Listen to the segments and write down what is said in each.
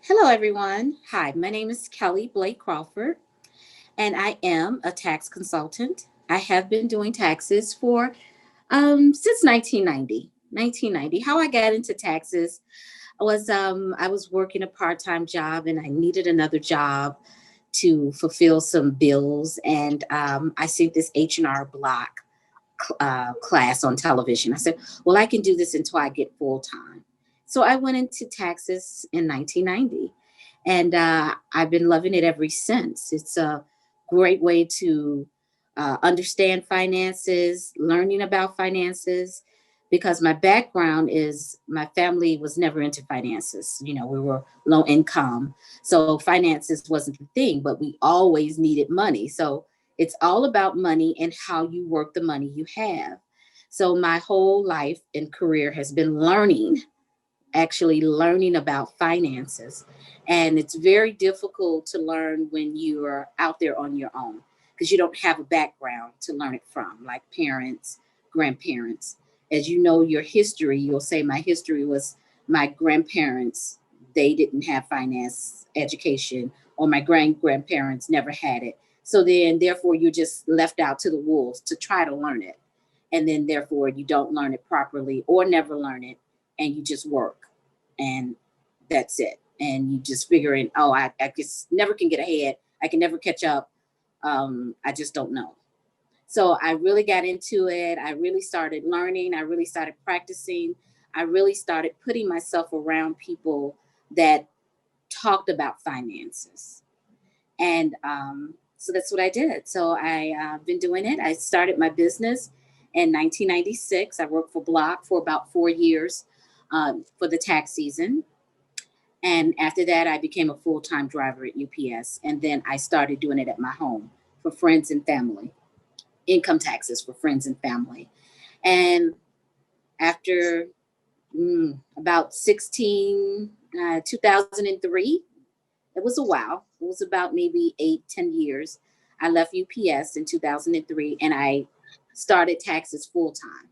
Hello, everyone. Hi, my name is Kelly Blake-Crawford, and I am a tax consultant. I have been doing taxes for since 1990. 1990. How I got into taxes was I was working a part-time job and I needed another job to fulfill some bills, and I see this H&R Block class on television. I said, well, I can do this until I get full time. So I went into taxes in 1990, and I've been loving it ever since. It's a great way to understand finances, learning about finances, because my background is my family was never into finances. You know, we were low income. So finances wasn't the thing, but we always needed money. So it's all about money and how you work the money you have. So my whole life and career has been learning, actually learning about finances. And it's very difficult to learn when you are out there on your own because you don't have a background to learn it from, like parents, grandparents. As you know your history, you'll say my history was my grandparents, they didn't have finance education, or my grandparents never had it. So then therefore you're just left out to the wolves to try to learn it. And then therefore you don't learn it properly or never learn it, and you just work, and that's it. And you just figuring, oh, I just never can get ahead. I can never catch up. I just don't know. So I really got into it. I really started learning. I really started practicing. I really started putting myself around people that talked about finances. And so that's what I did. So I've been doing it. I started my business in 1996. I worked for Block for about 4 years for the tax season. And after that, I became a full time driver at UPS. And then I started doing it at my home for friends and family, income taxes for friends and family. And after about 2003, it was a while. It was about maybe 8, 10 years. I left UPS in 2003 and I started taxes full time.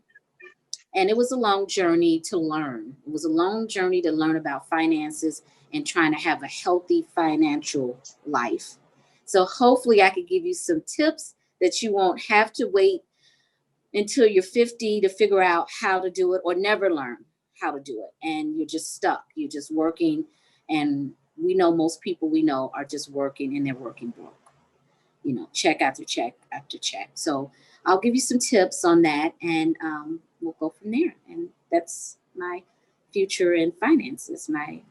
And it was a long journey to learn. It was a long journey to learn about finances and trying to have a healthy financial life. So hopefully I could give you some tips that you won't have to wait until you're 50 to figure out how to do it, or never learn how to do it. And you're just stuck. You're just working. And we know most people we know are just working and they're working broke, check after check after check. So I'll give you some tips on that, and we'll go from there. And that's my future in finances, my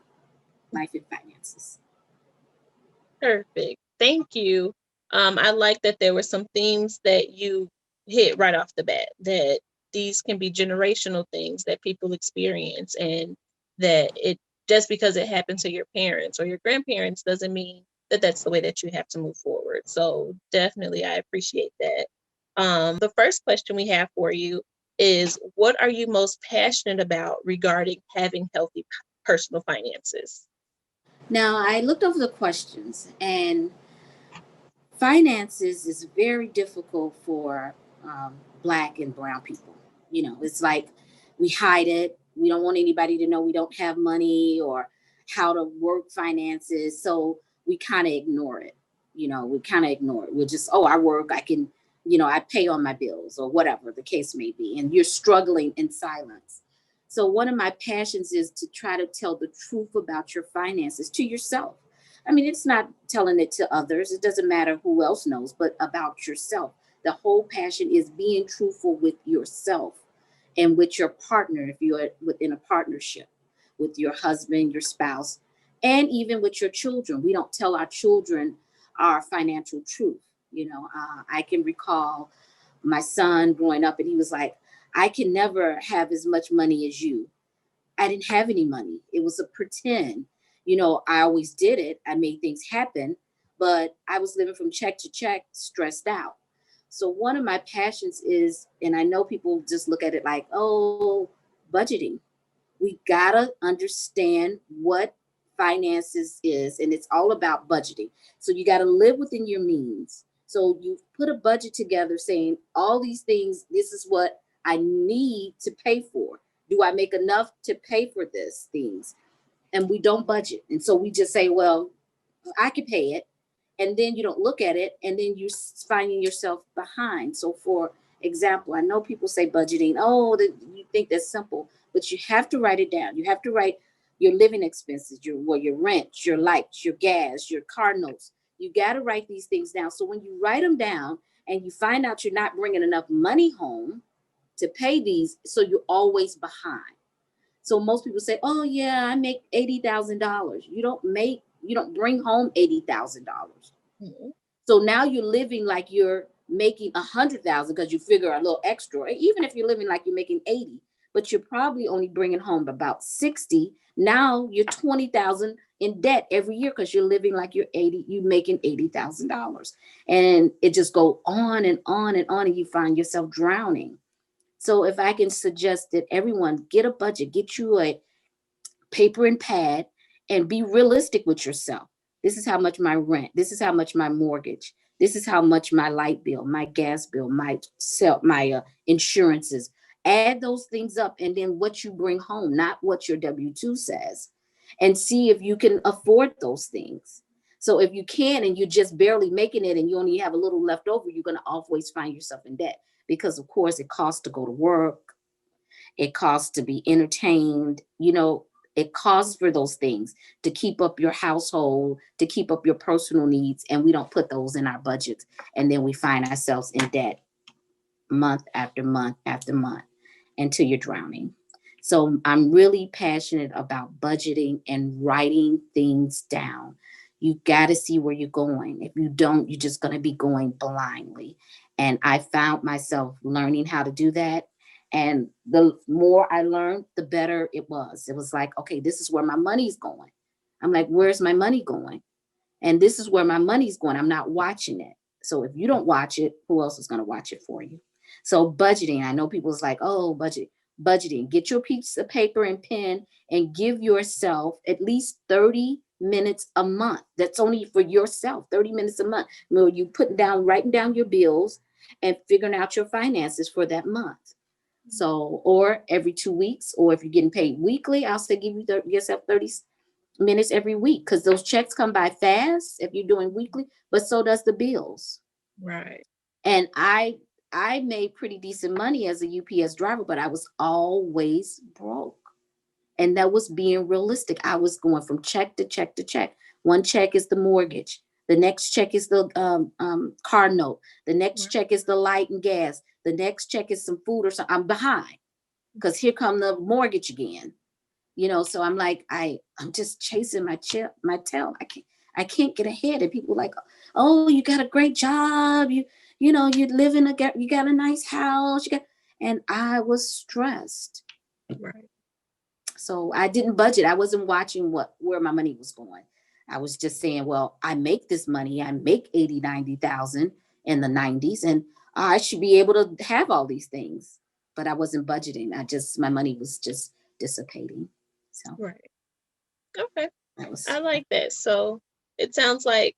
life in finances. Perfect. Thank you. I like that there were some themes that you hit right off the bat, that these can be generational things that people experience, and that it just because it happened to your parents or your grandparents doesn't mean that that's the way that you have to move forward. So definitely, I appreciate that. The first question we have for you is, what are you most passionate about regarding having healthy personal finances? Now, I looked over the questions, and finances is very difficult for Black and brown people. It's like we hide it. We don't want anybody to know we don't have money or how to work finances. So we kind of ignore it. We kind of ignore it. We're just, oh, I work, I can, I pay on my bills or whatever the case may be. And you're struggling in silence. So one of my passions is to try to tell the truth about your finances to yourself. I mean, it's not telling it to others. It doesn't matter who else knows, but about yourself. The whole passion is being truthful with yourself and with your partner, if you're within a partnership with your husband, your spouse, and even with your children. We don't tell our children our financial truth. I can recall my son growing up, and he was like, I can never have as much money as you. I didn't have any money. It was a pretend. I always did it. I made things happen, but I was living from check to check, stressed out. So one of my passions is, and I know people just look at it like, oh, budgeting. We gotta understand what finances is, and it's all about budgeting. So you gotta live within your means. So you put a budget together saying all these things, this is what I need to pay for. Do I make enough to pay for these things? and we don't budget. And so we just say, well, I can pay it. And then you don't look at it, and then you're finding yourself behind. So, for example, I know people say budgeting, oh, you think that's simple, but you have to write it down. You have to write your living expenses, your rent, your lights, your gas, your car notes. You got to write these things down. So when you write them down and you find out you're not bringing enough money home to pay these, so you're always behind. So most people say, "Oh yeah, I make $80,000." You don't bring home $80,000. Mhm. So now you're living like you're making 100,000 because you figure a little extra. Even if you're living like you're making 80, but you're probably only bringing home about 60. Now you're 20,000 in debt every year because you're living like you're 80. You making $80,000, and it just go on and on and on, and you find yourself drowning. So if I can suggest that everyone get a budget, get you a paper and pad, and be realistic with yourself. This is how much my rent, this is how much my mortgage, this is how much my light bill, my gas bill, my insurances. Add those things up, and then what you bring home, not what your W-2 says, and see if you can afford those things. So if you can and you're just barely making it and you only have a little left over, you're going to always find yourself in debt, because of course it costs to go to work, it costs to be entertained, it costs for those things to keep up your household, to keep up your personal needs, and we don't put those in our budgets. And then we find ourselves in debt month after month after month until you're drowning. So I'm really passionate about budgeting and writing things down. You got to see where you're going. If you don't, you're just going to be going blindly. And I found myself learning how to do that. And the more I learned, the better it was. It was like, okay, this is where my money's going. I'm like, where's my money going? And this is where my money's going. I'm not watching it. So if you don't watch it, who else is going to watch it for you? So budgeting, I know people's like, oh, budgeting. Get your piece of paper and pen and give yourself at least 30 minutes a month. That's only for yourself, 30 minutes a month. You writing down your bills and figuring out your finances for that month. So, or every 2 weeks, or if you're getting paid weekly, I'll say give yourself 30 minutes every week, because those checks come by fast if you're doing weekly, but so does the bills. Right. And I made pretty decent money as a UPS driver, but I was always broke. And that was being realistic. I was going from check to check to check. One check is the mortgage. The next check is the car note. The next Right. check is the light and gas. The next check is some food or something. I'm behind because here come the mortgage again. So I'm like, I'm just chasing my tail. I can't get ahead. And people are like, oh, you got a great job. You live you got a nice house. And I was stressed. Right. So I didn't budget. I wasn't watching where my money was going. I was just saying, well, I make this money. I make 80, 90,000 in the 90s, and I should be able to have all these things. But I wasn't budgeting. My money was just dissipating. So Right. Okay. that was I like that. So it sounds like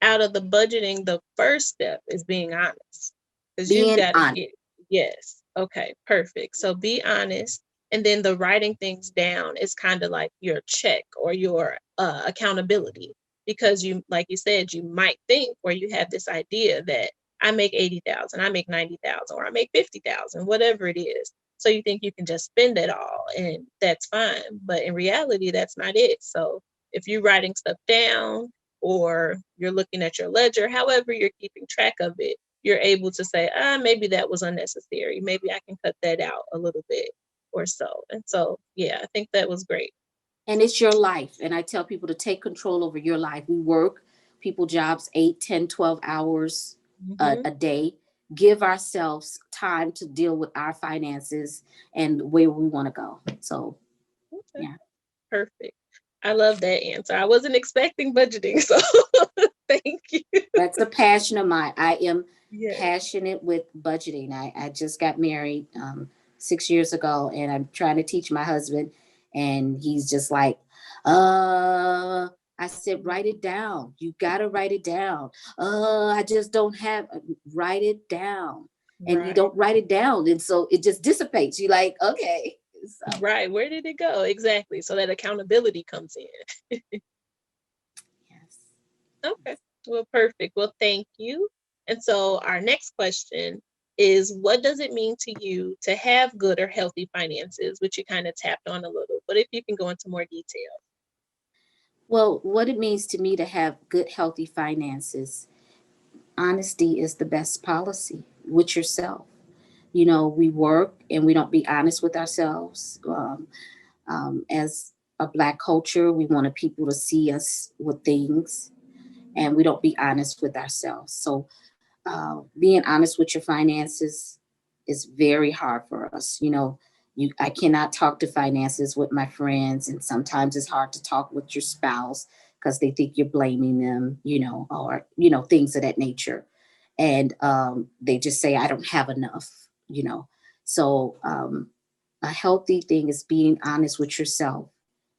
out of the budgeting, the first step is being honest, because you've being got to honest. get, yes. Okay, perfect. So be honest. And then the writing things down is kind of like your check or your accountability, because you, like you said, you might think, or you have this idea that I make 80,000, I make 90,000, or I make 50,000, whatever it is. So you think you can just spend it all and that's fine. But in reality, that's not it. So if you're writing stuff down, or you're looking at your ledger, however you're keeping track of it, you're able to say, maybe that was unnecessary. Maybe I can cut that out a little bit or so. And so, yeah, I think that was great. And it's your life. And I tell people to take control over your life. We work people jobs 8, 10, 12 hours Hmm. a day. Give ourselves time to deal with our finances and where we want to go. So, Okay, yeah, perfect. I love that answer. I wasn't expecting budgeting, so thank you. that's a passion of mine. I am Yes. passionate with budgeting. I just got married 6 years ago, and I'm trying to teach my husband, and he's just like, I said, write it down. You got to write it down. I just don't have, write it down. And you Right. don't write it down. And so it just dissipates. You like, okay. So Right. Where did it go? Exactly. So that accountability comes in. yes. Okay. Well, perfect. Well, thank you. And so our next question is, what does it mean to you to have good or healthy finances, which you kind of tapped on a little, but if you can go into more detail. Well, what it means to me to have good, healthy finances, honesty is the best policy with yourself. You know, we work and we don't be honest with ourselves. As a Black culture, we wanted people to see us with things, and we don't be honest with ourselves. So, being honest with your finances is very hard for us. You know, I cannot talk to finances with my friends, and sometimes it's hard to talk with your spouse because they think you're blaming them, you know, or things of that nature, and they just say I don't have enough, you know. So a healthy thing is being honest with yourself,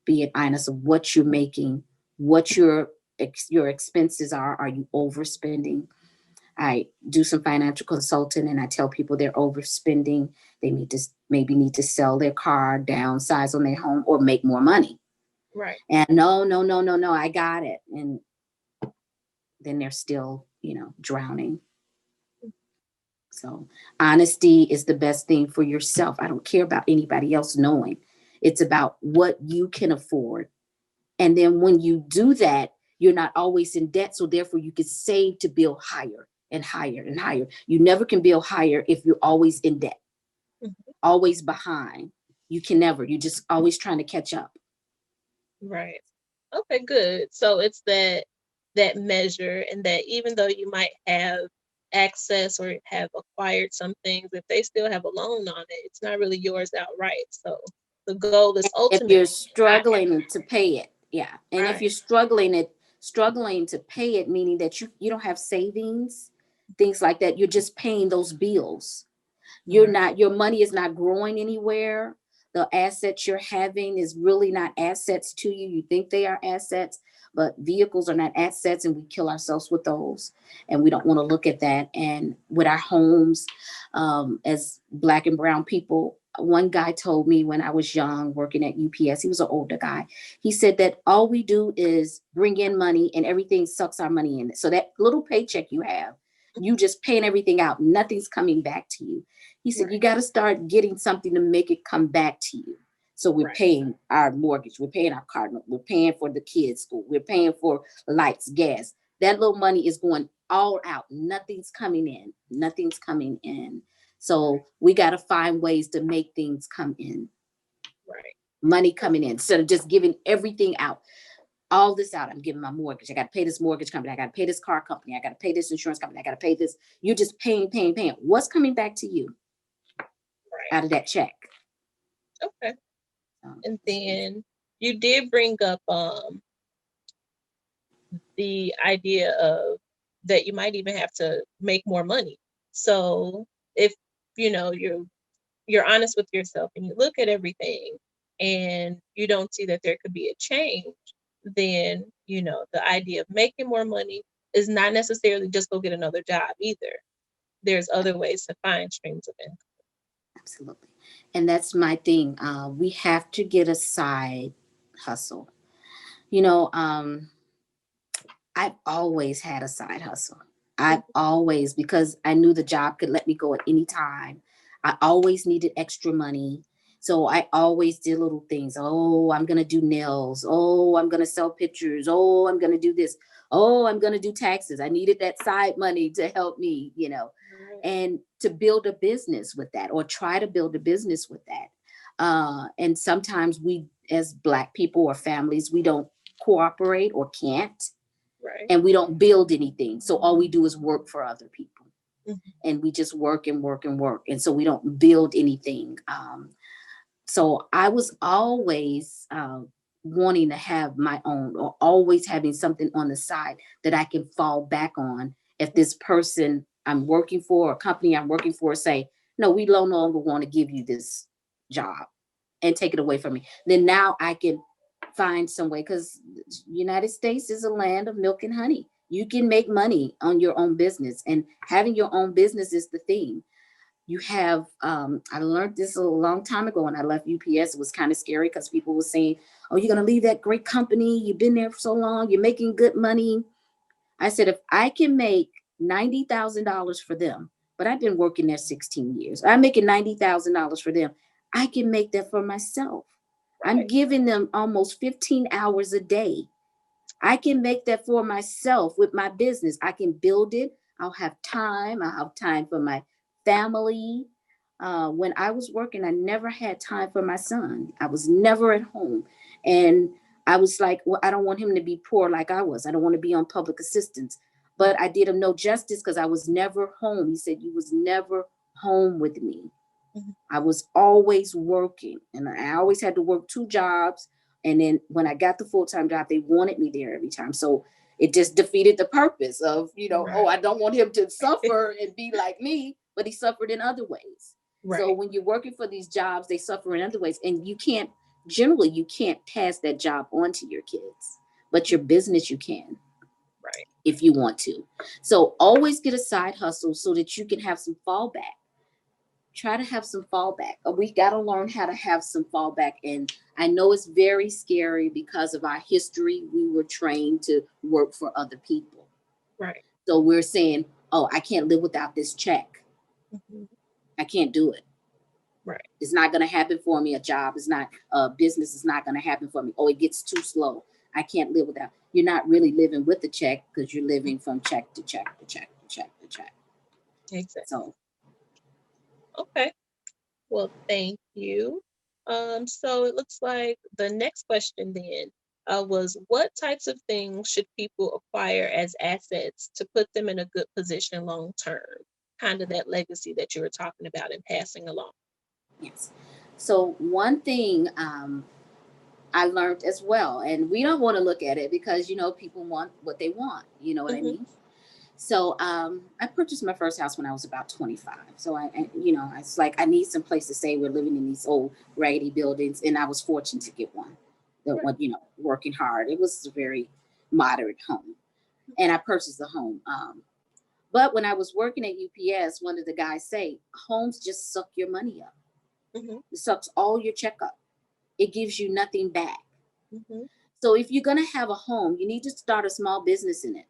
being honest of what you're making, what your expenses are. Are you overspending? I do some financial consulting and I tell people they're overspending. They need to sell their car, downsize on their home, or make more money. Right. And no, no, no, no, no, I got it. And then they're still, drowning. So honesty is the best thing for yourself. I don't care about anybody else knowing. It's about what you can afford. And then when you do that, you're not always in debt. So therefore you can save to build higher and higher and higher. You never can build higher if you're always in debt, Mhm. always behind. You can never. You're just always trying to catch up. Right. Okay, good. So it's that measure, and that even though you might have access or have acquired some things, if they still have a loan on it, it's not really yours outright. So the goal is If you're ultimately not have struggling to pay it, yeah. And if right. you're struggling to pay it, meaning that you don't have savings, things like that, you're just paying those bills. Right. Your money is not growing anywhere. The assets you're having is really not assets to you. You think they are assets, but vehicles are not assets, and we kill ourselves with those. And we don't want to look at that. And with our homes, as Black and brown people, one guy told me when I was young working at UPS, he was an older guy. He said that all we do is bring in money and everything sucks our money in. So that little paycheck you have, you just paying everything out. Nothing's coming back to you. He said, you Right. got to start getting something to make it come back to you. So we're Right. paying our mortgage, we're paying our car note, we're paying for the kids' school, we're paying for lights, gas. That little money is going all out. Nothing's coming in. Nothing's coming in. So we got to find ways to make things come in. Right. Money coming in instead of just giving everything out. All this out. I'm giving my mortgage. I got to pay this mortgage company. I got to pay this car company. I got to pay this insurance company. I got to pay this. You're just paying, paying, paying. What's coming back to you Right. out of that check? Okay. Um, And then you did bring up the idea of that you might even have to make more money. So if you're honest with yourself and you look at everything and you don't see that there could be a change, then the idea of making more money is not necessarily just go get another job either. There's other ways to find streams of income. Absolutely. And that's my thing. We have to get a side hustle. You know, I've always had a side hustle. I've always, because I knew the job could let me go at any time. I always needed extra money. So I always did little things. Oh, I'm going to do nails. Oh, I'm going to sell pictures. Oh, I'm going to do this. Oh, I'm going to do taxes. I needed that side money to help me, Right. and to build a business with that, or try to build a business with that. And sometimes we, as Black people or families, we don't cooperate or can't, Right. and we don't build anything. So all we do is work for other people, Mhm. and we just work and work and work. And so we don't build anything. So I was always wanting to have my own, or always having something on the side that I can fall back on if this person I'm working for, or company I'm working for, say, no, we no longer want to give you this job and take it away from me. Then now I can find some way, because United States is a land of milk and honey. You can make money on your own business, and having your own business is the thing. You have, I learned this a long time ago when I left UPS. It was kind of scary because people were saying, oh, you're going to leave that great company. You've been there for so long. You're making good money. I said, if I can make $90,000 for them, but I've been working there 16 years, I'm making $90,000 for them. I can make that for myself. I'm Right. giving them almost 15 hours a day. I can make that for myself with my business. I can build it. I'll have time. I'll have time for my family. When I was working, I never had time for my son. I was never at home. And I was like, well, I don't want him to be poor like I was. I don't want to be on public assistance. But I did him no justice because I was never home. He said, you was never home with me. Mhm. I was always working, and I always had to work two jobs. And then when I got the full-time job, they wanted me there every time. So it just defeated the purpose of, oh, I Right. don't want him to suffer and be like me, but he suffered in other ways. So Right. when you're working for these jobs, they suffer in other ways. And generally, you can't pass that job on to your kids, but your business you can Right. if you want to. So always get a side hustle so that you can have some fallback. Try to have some fallback. We got to learn how to have some fallback. And I know it's very scary because of our history. We were trained to work for other people. Right. So we're saying, oh, I can't live without this check. Mhm. I can't do it. Right. It's not going to happen for me. A job is not, a business is not going to happen for me. Oh, it gets too slow. I can't live without. You're not really living with the check because you're living from check to check to check to check to check. Exactly. So Okay. Well, thank you. So it looks like the next question then was what types of things should people acquire as assets to put them in a good position long term? Kind of that legacy that you were talking about and passing along. yes. So one thing I learned as well, and we don't want to look at it because people want what they want. You know what I Hmm. mean? So I purchased my first house when I was about 25. So it's like I need some place to stay. We're living in these old raggedy buildings, and I was fortunate to get one. That Right. one, working hard. It was a very moderate home, and I purchased the home. But when I was working at UPS, one of the guys say, homes just suck your money up. Hmm. It sucks all your check up. It gives you nothing back. Hmm. So if you're gonna have a home, you need to start a small business in it.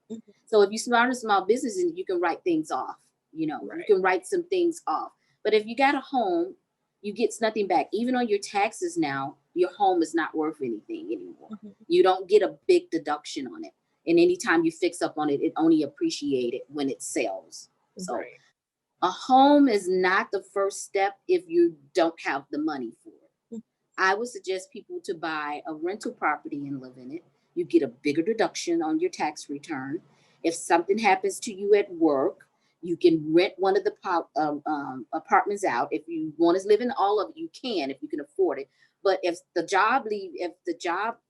Hmm. So if you start a small business and you can write things off, you Right. can write some things off. But if you got a home, you get nothing back. Even on your taxes now, your home is not worth anything anymore. Hmm. You don't get a big deduction on it. And anytime you fix up on it, it only appreciated when it sells. So Right. a home is not the first step if you don't have the money for it. I would suggest people to buy a rental property and live in it. You get a bigger deduction on your tax return. If something happens to you at work, you can rent one of the apartments out. If you want to live in all of it, you can if you can afford it. But if the job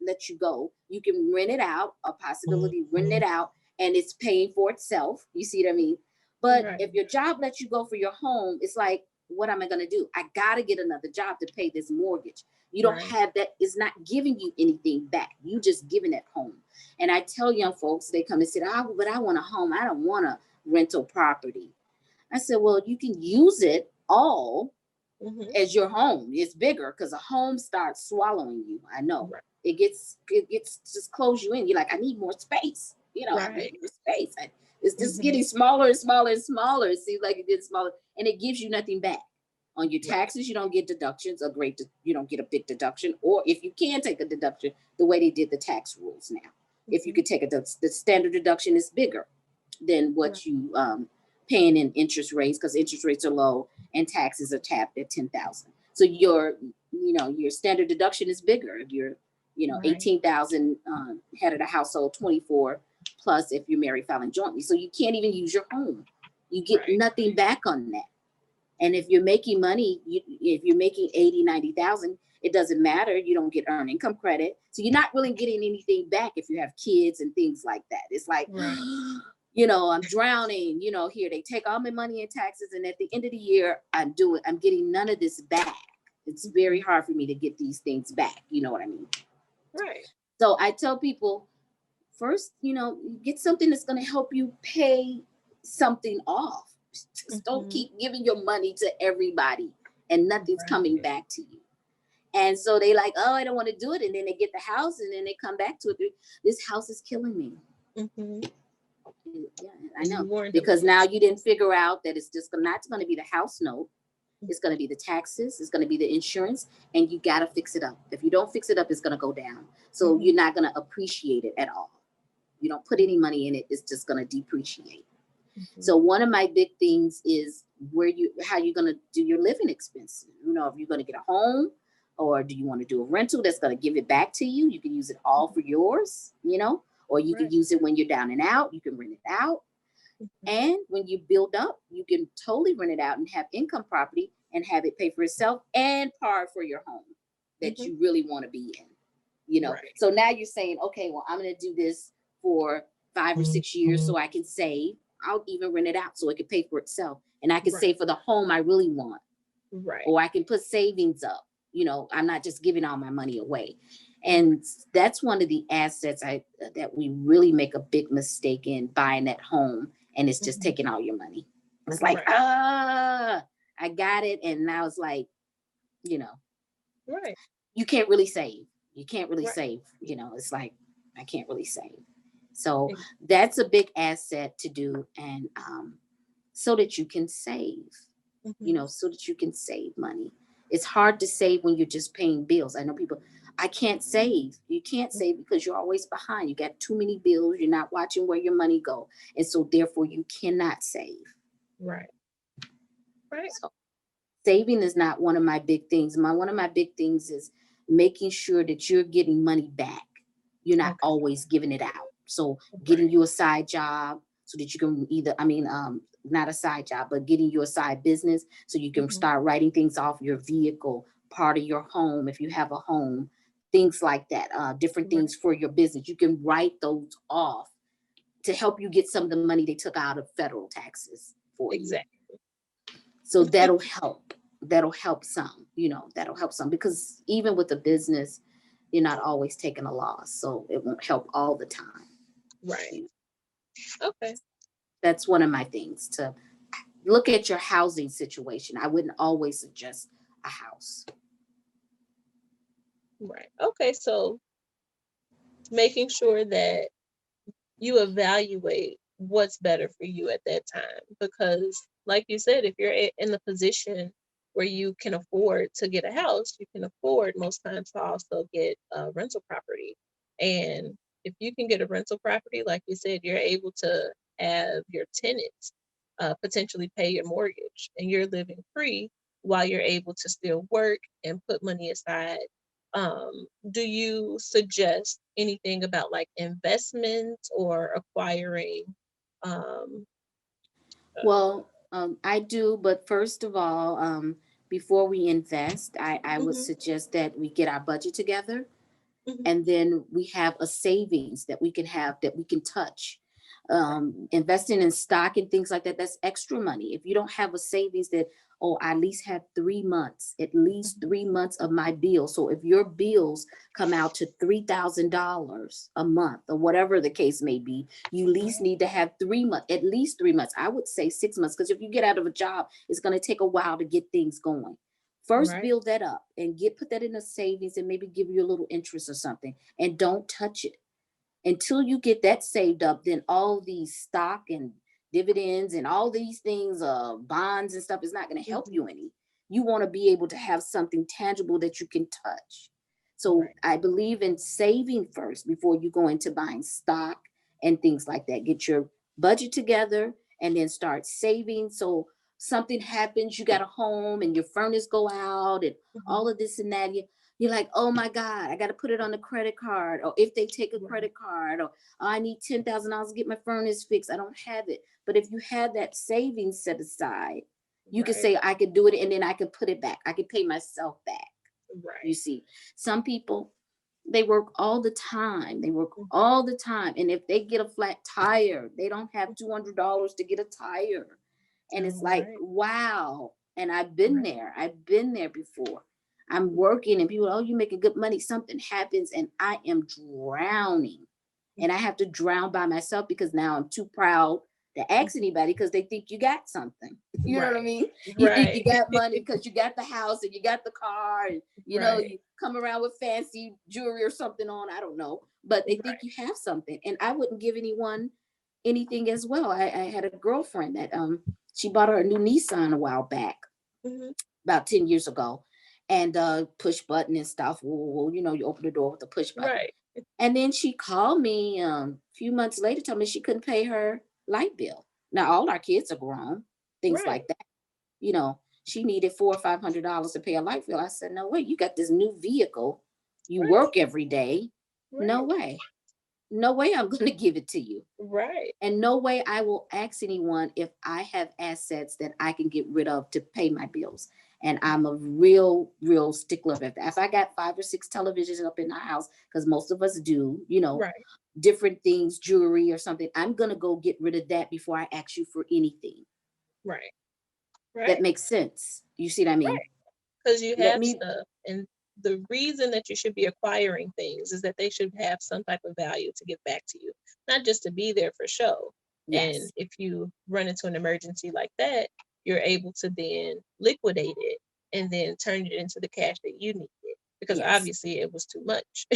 lets you go, you can rent it out. A possibility rent it out, and it's paying for itself. You see what I mean? But Right. if your job lets you go for your home, it's like, what am I going to do? I got to get another job to pay this mortgage. You don't Right. have that. It's not giving you anything back. You just giving it home. And I tell young folks, they come and say, but I want a home. I don't want a rental property. I said, well, you can use it all Hmm. as your home. It's bigger because a home starts swallowing you. I know Right. it gets just close you in. You're like, I need more space. I Right. need more space. It's just Hmm. getting smaller and smaller and smaller. It seems like it gets smaller, and it gives you nothing back. On your Right. taxes, you don't get deductions. You don't get a big deduction, or if you can take a deduction, the way they did the tax rules now, if you Hmm. could take the standard deduction is bigger than Right. what you paying in interest rates because interest rates are low and taxes are tapped at 10,000. So your standard deduction is bigger if you're Right. 18,000 head of the household, 24 plus if you're married filing jointly. So you can't even use your home. You get Right. nothing back on that. And if you're making money, if you're making 80, 90,000, it doesn't matter. You don't get earned income credit. So you're not really getting anything back if you have kids and things like that. It's like, Right. I'm drowning, here they take all my money in taxes. And at the end of the year, I'm getting none of this back. It's very Hmm. hard for me to get these things back. You know what I mean? Right. So I tell people first, get something that's going to help you pay something off. Just don't keep giving your money to everybody and nothing's coming back to you. And so they like, oh, I don't want to do it. And then they get the house and then they come back to it. This house is killing me. Yeah, I know. Because now you didn't figure out that it's just not going to be the house note. It's going to be the taxes. It's going to be the insurance. And you got to fix it up. If you don't fix it up, it's going to go down. So you're not going to appreciate it at all. You don't put any money in it. It's just going to depreciate. So one of my big things is how you're going to do your living expenses. You know, if you're going to get a home, or do you want to do a rental that's going to give it back to you? You can use it all for yours, you know, or you can use it when you're down and out. You can rent it out. And when you build up, you can totally rent it out and have income property and have it pay for itself and par for your home that you really want to be in, you know. So now you're saying, okay, well, I'm going to do this for 5 or 6 years so I can save. I'll even rent it out so it can pay for itself. And I can save for the home I really want. Or I can put savings up. You know, I'm not just giving all my money away. And that's one of the assets that we really make a big mistake in, buying that home. And it's just taking all your money. It's like, I got it. And now it's like, you know, you can't really save. You can't really save. You know, it's like, I can't really save. So that's a big asset to do. And so that you can save, you know, so that you can save money. It's hard to save when you're just paying bills. I know people, I can't save. You can't save because you're always behind. You got too many bills. You're not watching where your money go. And so therefore you cannot save. So saving is not one of my big things. One of my big things is making sure that you're getting money back. You're not always giving it out. So getting you a side job so that you can not a side job, but getting you a side business so you can start writing things off your vehicle, part of your home, if you have a home, things like that, different things for your business. You can write those off to help you get some of the money they took out of federal taxes for you. So that'll help. That'll help some, you know, that'll help some, because even with a business, you're not always taking a loss. So it won't help all the time. Okay. That's one of my things, to look at your housing situation. I wouldn't always suggest a house. Okay. So making sure that you evaluate what's better for you at that time, because like you said, if you're in the position where you can afford to get a house, you can afford most times to also get a rental property. And if you can get a rental property, like you said, you're able to have your tenants potentially pay your mortgage, and you're living free while you're able to still work and put money aside. Do you suggest anything about like investments or acquiring? Well, I do, but first of all, before we invest, I would suggest that we get our budget together, and then we have a savings that we can have, that we can touch. Investing in stock and things like that, that's extra money. If you don't have a savings that, I at least have 3 months, at least 3 months of my bills. So if your bills come out to $3,000 a month, or whatever the case may be, you at least need to have 3 months, at least 3 months. I would say 6 months, because if you get out of a job, it's going to take a while to get things going. First, build that up and put that in a savings, and maybe give you a little interest or something, and don't touch it until you get that saved up. Then all these stock and dividends and all these things, bonds and stuff, is not going to help you any. You want to be able to have something tangible that you can touch. So I believe in saving first before you go into buying stock and things like that. Get your budget together and then start saving. So something happens, you got a home and your furnace go out and all of this and that. You're like, oh my God, I got to put it on the credit card. Or if they take a credit card, or I need $10,000 to get my furnace fixed, I don't have it. But if you have that savings set aside, you can say, I could do it, and then I can put it back. I can pay myself back. You see, some people, they work all the time. They work all the time. And if they get a flat tire, they don't have $200 to get a tire. And it's like, wow. And I've been there. I've been there before. I'm working and people, you making good money. Something happens and I am drowning. And I have to drown by myself because now I'm too proud to ask anybody because they think you got something. You know what I Right. mean? You think you Right. got money because you got the house and you got the car and Right. you come around with fancy jewelry or something on. I don't know, but they think Right. you have something. And I wouldn't give anyone anything as well. I had a girlfriend that she bought her a new Nissan a while back, Mhm. about 10 years ago, and push button and stuff. You open the door with the push button. Right. And then she called me a few months later, told me she couldn't pay her light bill. Now all our kids are grown, things Right. like that. She needed $400 or $500 to pay a light bill. I said, no way, you got this new vehicle, you Right. work every day. No Right. way. No way I'm going to give it to you. Right. And no way I will ask anyone if I have assets that I can get rid of to pay my bills. And I'm a real stickler of that. If I got 5 or 6 televisions up in the house, because most of us do, Right. different things, jewelry or something, I'm going to go get rid of that before I ask you for anything. Right. That Right. makes sense. You see what I mean? Right. Because you Let have me, stuff, and the reason that you should be acquiring things is that they should have some type of value to give back to you, not just to be there for show. And yes, if you run into an emergency like that, you're able to then liquidate it and then turn it into the cash that you needed, because yes. obviously it was too much.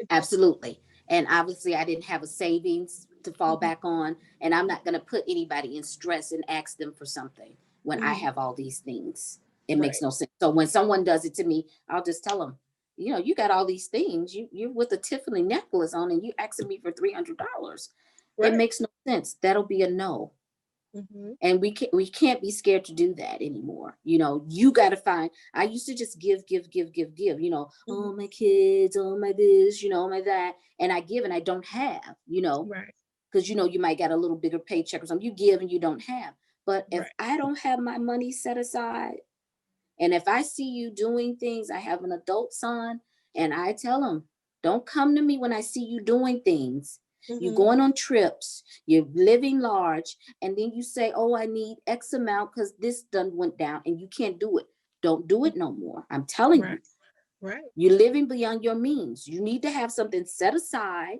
Absolutely. And obviously, I didn't have a savings to fall Mhm. back on. And I'm not going to put anybody in stress and ask them for something when I Mhm. have all these things. It makes Right. no sense. So when someone does it to me, I'll just tell them, you got all these things. You're with a Tiffany necklace on and you asking me for $300. It Right. makes no sense. That'll be a no. Mhm. And we can't be scared to do that anymore. You got to find. I used to just give. Mhm. Oh, my kids, oh, my this, my that, and I give and I don't have. Right. Because you might get a little bigger paycheck or something. You give and you don't have. But if Right. I don't have my money set aside, and if I see you doing things, I have an adult son, and I tell him, don't come to me when I see you doing things. You're Mhm. going on trips, you're living large, and then you say, oh, I need X amount because this done went down and you can't do it. Don't do it no more. I'm telling Right. you, Right. you're living beyond your means. You need to have something set aside.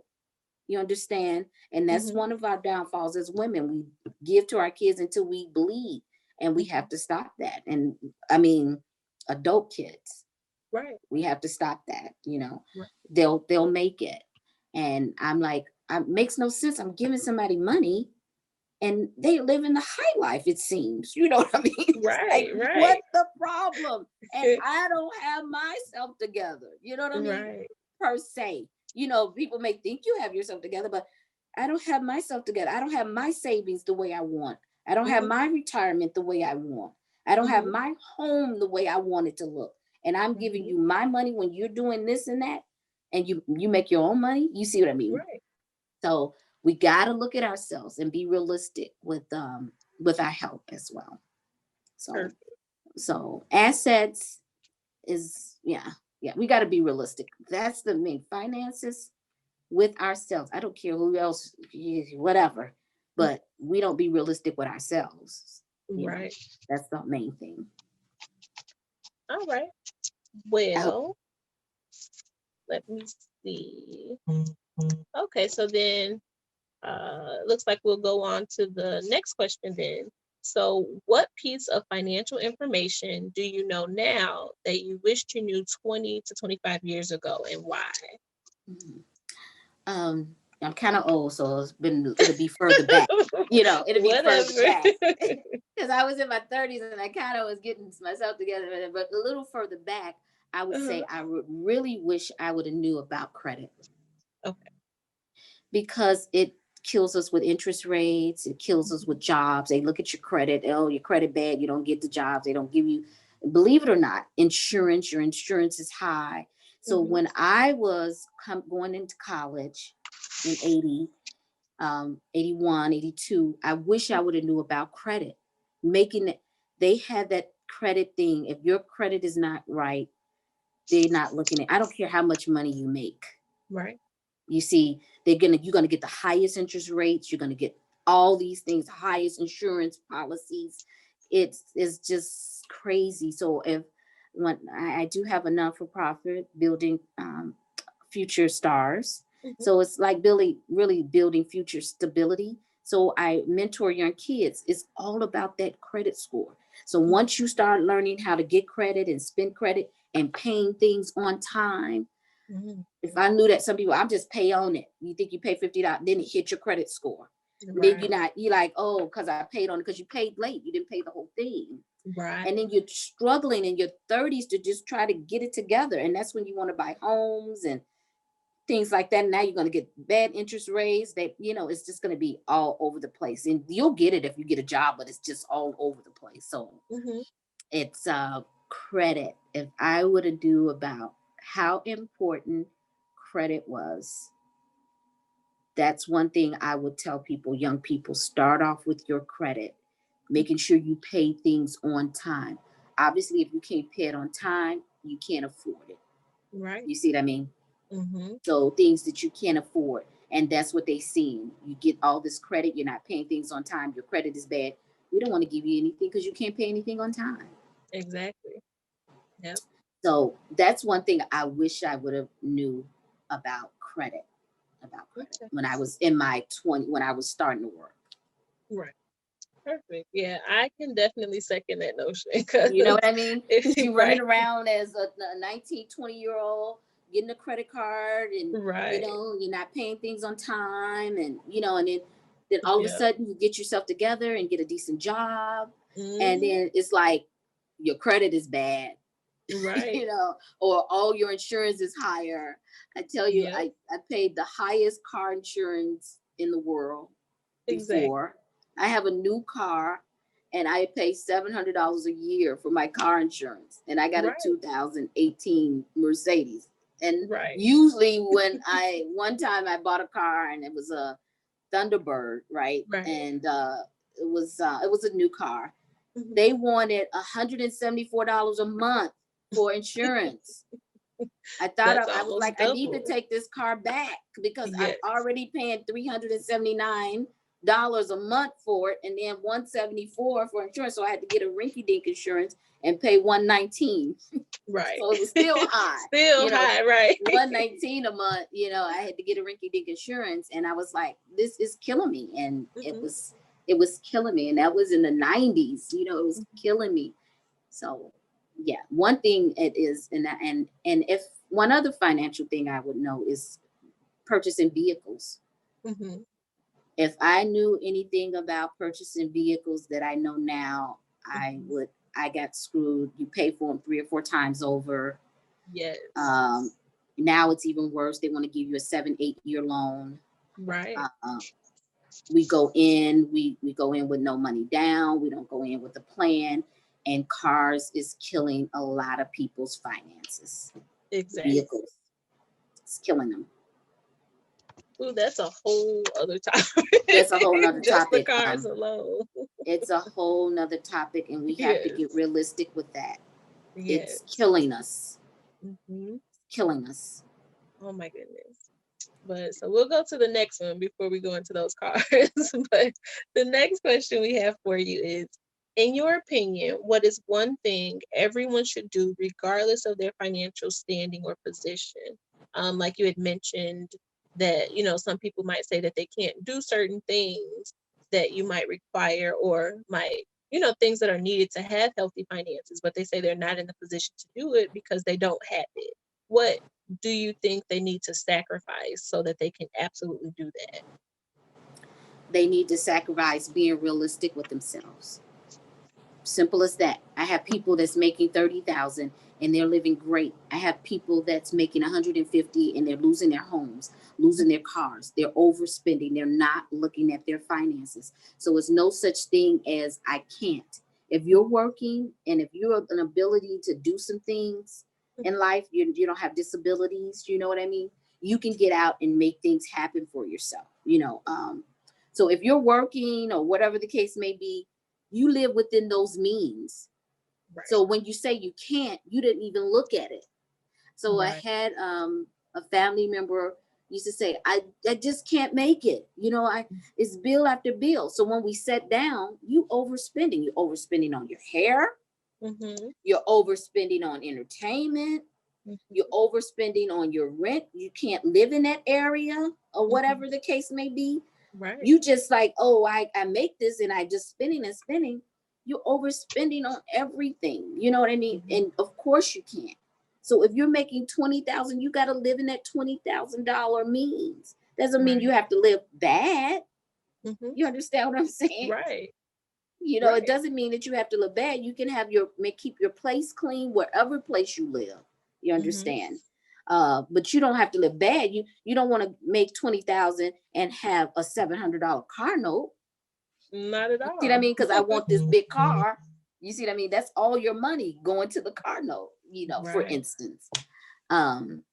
You understand? And that's Mhm. one of our downfalls as women. We give to our kids until we bleed, and we have Mhm. to stop that. And I mean, adult kids, Right. we have to stop that. Right. They'll make it. And I'm like, it makes no sense. I'm giving somebody money and they live in the high life, it seems. You know what I mean? It's like, Right. what Right. the problem? And I don't have myself together. You know what I mean? Right. Per se. People may think you have yourself together, but I don't have myself together. I don't have my savings the way I want. I don't have Mhm. my retirement the way I want. I don't have Mhm. my home the way I want it to look. And I'm giving Mhm. you my money when you're doing this and that, and you make your own money. You see what I mean? Right. So we got to look at ourselves and be realistic with our health as well. So Perfect. so assets is, yeah, we got to be realistic. That's the main, finances with ourselves. I don't care who else, whatever, but we don't be realistic with ourselves. You know, Right. that's the main thing. All right. I hope, Well, let me see. Okay, so then looks like we'll go on to the next question then. So, what piece of financial information do you know now that you wished you knew 20 to 25 years ago, and why? mm, I'm kind of old, so it'll be further back. It'll be further Whatever. back. Because I was in my 30s and I kind of was getting myself together. But a little further back, I would say Uh-huh. I really wish I would have knew about credit, Okay. because it kills us with interest rates. It kills us with jobs. They look at your credit. Oh, your credit bad. You don't get the jobs. They don't give you, believe it or not, insurance. Your insurance is high. So Mm-hmm. when I was going into college in 81, 82, I wish I would have knew about credit. Making it, they had that credit thing. If your credit is not right, they're not looking at, I don't care how much money you make. Right. You see, you're gonna get the highest interest rates. You're gonna get all these things, highest insurance policies. It's just crazy. So if when I do have a non-for-profit building future stars, Mm-hmm. so it's like really building future stability. So I mentor young kids. It's all about that credit score. So Mhm. once you start learning how to get credit and spend credit and paying things on time, Mhm. if I knew that some people, I'm just pay on it. You think you pay $50, then it hit your credit score. And then Right. you're like, oh, because I paid on it, because you paid late. You didn't pay the whole thing. Right. And then you're struggling in your 30s to just try to get it together. And that's when you want to buy homes and things like that. Now you're going to get bad interest rates. That, it's just going to be all over the place. And you'll get it if you get a job, but it's just all over the place. So Mhm. it's credit. If I were to do about how important credit was, that's one thing I would tell people, young people, start off with your credit, making sure you pay things on time. Obviously, if you can't pay it on time, you can't afford it. Right. You see what I mean? Mhm. So things that you can't afford. And that's what they seen. You get all this credit, you're not paying things on time, your credit is bad. We don't want to give you anything because you can't pay anything on time. Exactly. Yep. So that's one thing I wish I would have knew about credit, Okay. when I was in my 20, when I was starting to work. Right. Perfect. Yeah, I can definitely second that notion because You know what I mean? Because you're running right. around as a 19, 20-year-old, getting a credit card, and Right. you're not paying things on time, and and then all of a Yeah. sudden you get yourself together and get a decent job, and Mhm. then it's like your credit is bad, Right. or all your insurance is higher. I tell you, Yep. I paid the highest car insurance in the world Exactly. before. I have a new car, and I pay $700 a year for my car insurance, and I got a Right. 2018 Mercedes. And Right. usually, when one time I bought a car, and it was a Thunderbird, right? Right. And it was a new car. Mhm. They wanted $174 a month for insurance. That's I was almost like, I need to double. take this car back because I'm Yes. already paying $379 a month for it, and then 174 for insurance. So I had to get a rinky dink insurance and pay 119. Right. So it was still high, Still high, right? 119 a month. I had to get a rinky dink insurance, and I was like, this is killing me, and it Mhm. was it was killing me, and that was in the 90s. It was Mhm. killing me. So yeah, one thing it is, and if one other financial thing I would know is purchasing vehicles. Mhm. If I knew anything about purchasing vehicles that I know now, Mhm. I got screwed. You pay for them 3 or 4 times over. Yes. Um, Now it's even worse. They want to give you a 7, 8 year loan. Right. Uh, we go in with no money down. We don't go in with a plan. And cars is killing a lot of people's finances. Exactly. Vehicles, it's killing them. Ooh, that's a whole other topic. That's a whole nother Just the topic. cars alone. It's a whole nother topic, and we have to get Yes. realistic with that. It's Yes. killing us. Mhm. Killing us. Oh my goodness. But so we'll go to the next one before we go into those cars. But the next question we have for you is, in your opinion, what is one thing everyone should do regardless of their financial standing or position? Like you had mentioned that, some people might say that they can't do certain things that you might require or might, things that are needed to have healthy finances, but they say they're not in the position to do it because they don't have it. What do you think they need to sacrifice so that they can absolutely do that? They need to sacrifice being realistic with themselves. Simple as that. I have people Mhm. that's making 30,000 and they're living great. I have people that's making 150 and they're losing their homes, losing their cars. They're overspending. They're not looking at their finances. So it's no such thing as I can't. If you're working and if you have an ability to do some things in life, you don't have disabilities, you know what I mean? You can get out and make things happen for yourself. So if you're working or whatever the case may be, you live within those means. Right, So when you say you can't, you didn't even look at it. So I right. had a family member used to say, I just can't make it. It's bill after bill. So when we sat down, you're overspending on your hair, Mhm, you're overspending on entertainment, you're mhm, overspending on your rent. You can't live in that area or mhm. whatever the case may be. Right. You just like, oh, I make this and I just spending and spending. You're overspending on everything. You know what I mean? Mhm. And of course you can't. So if you're making 20,000, you got to live in that $20,000 means. Doesn't mean you Right. have to live bad. Mhm. You understand what I'm saying? Right. You know, it Right. doesn't mean that you have to live bad. You can have keep your place clean wherever place you live. You Mhm. understand? But you don't have to live bad. You don't want to make 20,000 and have a $700 car note. Not at You see what I all. mean? Because I want this big car. You see what I mean? That's all your money going to the car note, for Right. instance. Um,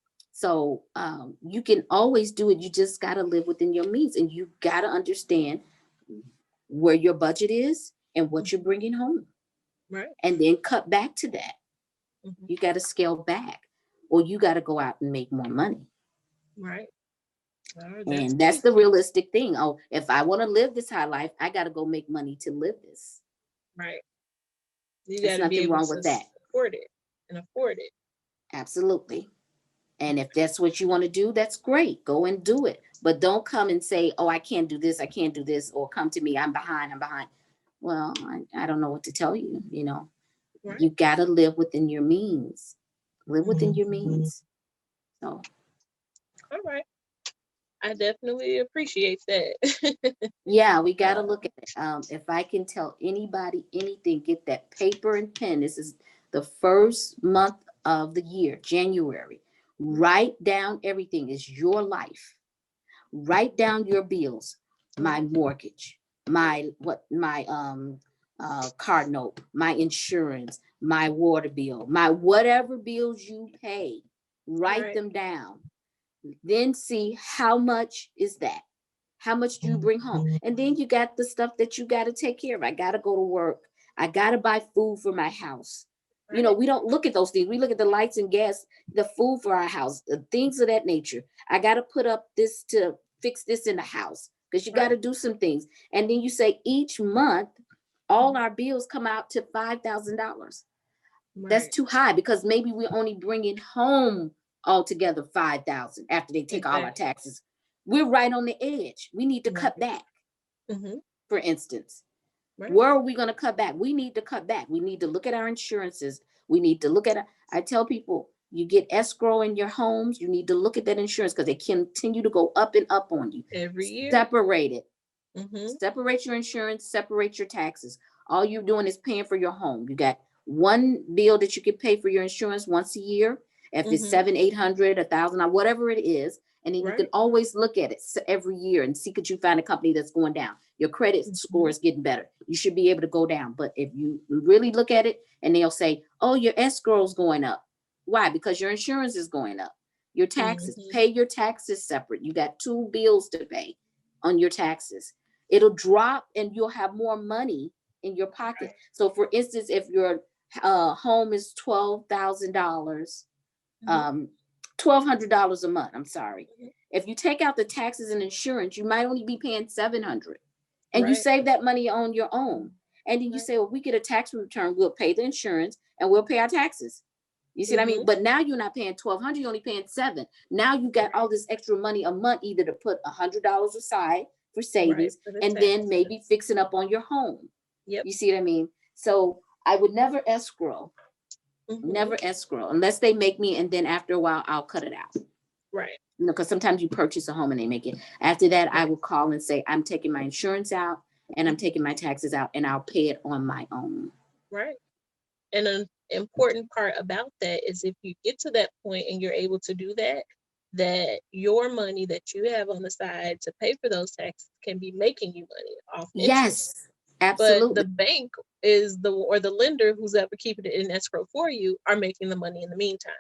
you can always do it. You just got to live within your means, and you got to understand where your budget is and what you're Mhm. bringing home, Right. and then cut back to that. Mhm. You got to scale back, or you got to go out and make more money. Right. Oh, that's And that's key. the realistic thing. Oh, if I want to live this high life, I got to go make money to live this. Right. You got There's to be nothing able wrong to with that. afford it and afford it. Absolutely. And if that's what you want to do, that's great. Go and do it. But don't come and say, oh, I can't do this. I can't do this. Or come to me. I'm behind. I'm behind. Well, I don't know what to tell you. You Right. got to live within your means. Live within your means. So, All right. I definitely appreciate that. yeah, we got to uh, look at it. If I can tell anybody anything, get that paper and pen. This is the first month of the year, January. Write down everything. Is your life. Write down your bills, my right. mortgage, my car note, my insurance, my water bill, my whatever bills you pay. Write Right. them down. Then see how much is that. How much do you bring home? And then you got the stuff that you got to take care of. I got to go to work. I got to buy food for my house. Right. We don't look at those things. We look at the lights and gas, the food for our house, the things of that nature. I got to put up this to fix this in the house because you got Right. to do some things. And then you say each month, all Mhm. our bills come out to $5,000. That's Right. too high because maybe we're only bringing home altogether 5,000 after they take all our Exactly. taxes. We're right on the edge. We need to cut Right. back, Mhm. for instance. Right. Where are we going to cut back? We need to cut back. We need to look at our insurances. We need to look at, I tell people, you get escrow in your homes, you need to look at that insurance because they continue to go up and up on you. Every year. Separate it. Mhm. Separate your insurance, separate your taxes. All you're doing is paying for your home. You got one bill that you can pay for your insurance once a year. If it's Mhm. 700, 800, or whatever it is. And then you can Right. always look at it every year and see could you find a company that's going down. Your credit score Mhm. is getting better. You should be able to go down. But if you really look at it and they'll say, oh, your escrow is going up. Why? Because your insurance is going up. Your taxes, Mhm. pay your taxes separate. You got two bills to pay on your taxes. It'll drop and you'll have more money in your pocket. Right. So for instance, if your home is $12,000, Mhm. um, $1,200 a month, I'm sorry. Mhm. If you take out the taxes and insurance, you might only be paying 700 and you Right. save that money on your own. And then you Right. say, well, we get a tax return, we'll pay the insurance and we'll pay our taxes. You see what I mean? Mhm. But now you're not paying 1,200, you're only paying 7. Now you got all Right. this extra money a month either to put $100 aside for Right. savings For the and then taxes. maybe fixing up on your home. Yep. You see what I mean? So I would never escrow, Mhm. never escrow unless they make me, and then after a while I'll cut it out. Right. Because sometimes you purchase a home and they make it. After that, I Right. will call and say, I'm taking my insurance out and I'm Mhm. taking my taxes out and I'll pay it on my own. Right. And an important part about that is if you get to that point and you're able to do that, that your money that you have on the side to pay for those taxes can be making you money off interest. Yes, But the absolutely. bank is the lender who's ever keeping it in escrow for you are making the money in the meantime.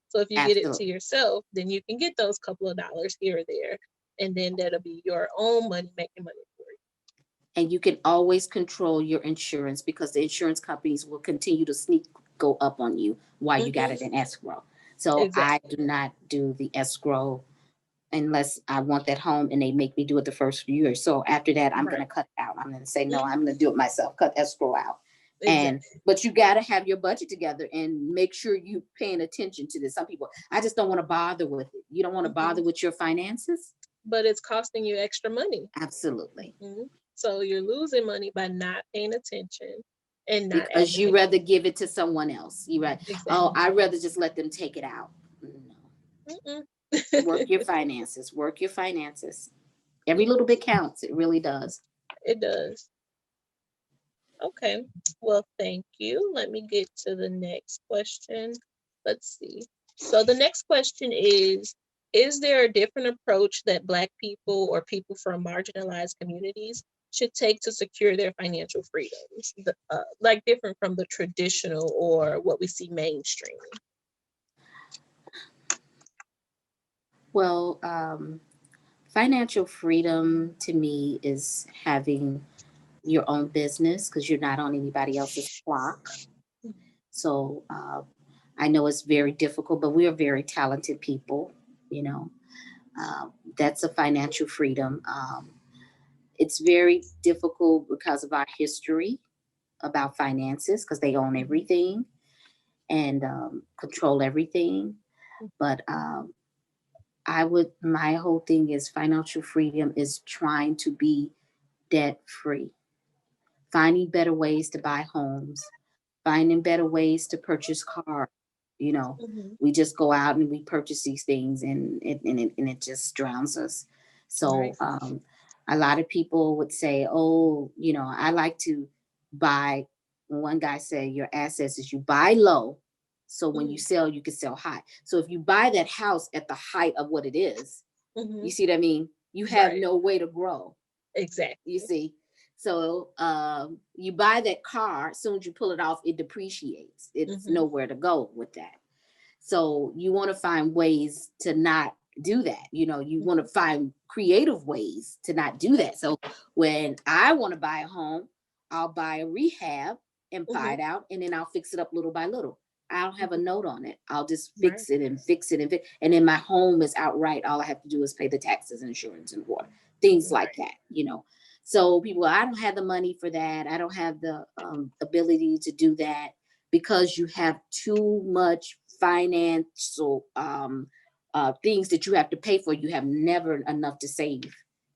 So if you get it to Absolutely. yourself, then you can get those couple of dollars here or there, and then that'll be your own money making money for you. And you can always control your insurance because the insurance companies will continue to go up on you while you got Mm-hmm. it in escrow. So I Exactly. do not do the escrow unless I want that home and they make me do it the first year. So after that, I'm going to Right. cut out. I'm going to say, no, I'm Mm-hmm. going to do it myself, cut escrow out. Exactly. But you got to have your budget together and make sure you paying attention to this. Some people, I just don't want to bother with it. You don't want to Mm-hmm. bother with your finances. but it's costing you extra money. Absolutely. Mhm. So you're losing money by not paying attention and not Because you advocating. rather give it to someone else. You rather, oh, Exactly. I'd rather just let them take it out. No. Mm-mm. Work your finances. Work your finances. Every little bit counts. It really does. It does. Okay. Well, thank you. Let me get to the next question. Let's see. So the next question is there a different approach that Black people or people from marginalized communities should take to secure their financial freedoms? Like different from the traditional or what we see mainstream. Well, financial freedom to me is having your own business because you're not on anybody else's clock. So I know it's very difficult, but we are very talented people. You know, that's a financial freedom. It's very difficult because of our history about finances because they own everything and control everything. But my whole thing is financial freedom is trying to be debt free, finding better ways to buy homes, finding better ways to purchase cars. You know, Mhm. we just go out and we purchase these things and it just drowns us. So Right. a lot of people would say, oh, I like to buy. One guy said, your assets is you buy low. So when you Mhm. sell, you can sell high. So if you buy that house at the height of what it is, you Mhm. see what I mean? You have Right. no way to grow. You Exactly. see, so you buy that car. As soon as you pull it off, it depreciates. It's Mhm. nowhere to go with that. So you want to find ways to not do that. You want to Mhm. find creative ways to not do that. So when I want to buy a home, I'll buy a rehab and buy Mhm. it out, and then I'll fix it up little by little. I don't have a Mhm. note on it. I'll just Right. fix it and fix it and then my home is outright. All I have to do is pay the taxes and insurance and water, things like Right. that. So people, I don't have the money for that. I don't have the ability to do that because you have too much financial things that you have to pay for. You have never enough to save.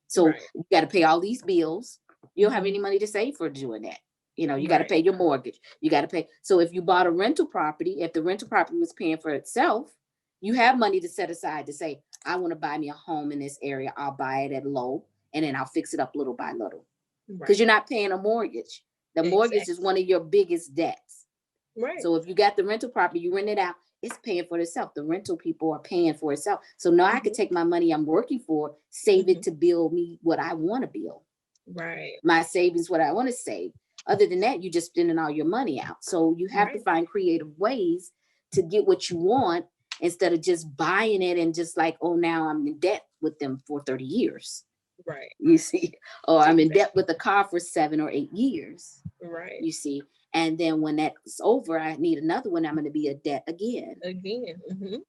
So Right. you got to pay all these bills. You don't have any Mhm. money to save for doing that. You got to Right. pay your mortgage. You got to pay. So if you bought a rental property, if the rental property was paying for itself, you have money to set aside to say, I want to buy me a home in this area. I'll buy it at low and then I'll fix it up little by little because Right. you're not paying a mortgage. The mortgage is Exactly. one of your biggest debts. Right. So if you got the rental property, you rent it out, it's paying for itself. The rental people are paying for itself. So now I could Mhm. take my money I'm working for, save it Mhm. to build me what I want to build. Right. My savings, what I want to save. Other than that, you're just spending all your money out. So you have to Right. find creative ways to get what you want instead of just buying it and just like, oh, now I'm in debt with them for 30 years. Right. You see, or I'm in debt Exactly. with a car for 7 or 8 years. Right. You see, and then when that's over, I need another one. I'm going to be a debt again. Again. Mhm. Yep.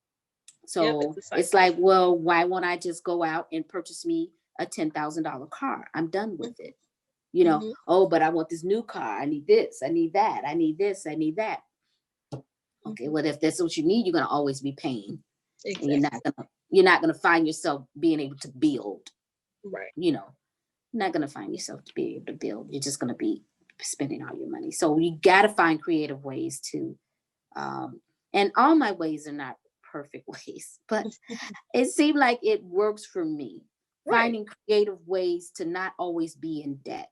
It's So a it's cycle. like, well, why won't I just go out and purchase me a $10,000 car? I'm done with it. Mhm. Oh, but I want this new car. I need this. I need that. I need this. I need that. Okay, Mhm. well, if that's what you need, you're gonna always be paying, and Exactly. you're not gonna find yourself being able to build. Right. You know, you're not gonna find yourself to be able to build. You're just gonna be spending all your money. So you gotta find creative ways to. And all my ways are not perfect ways, but it seemed like it works for me. Right. Finding creative ways to not always be in debt.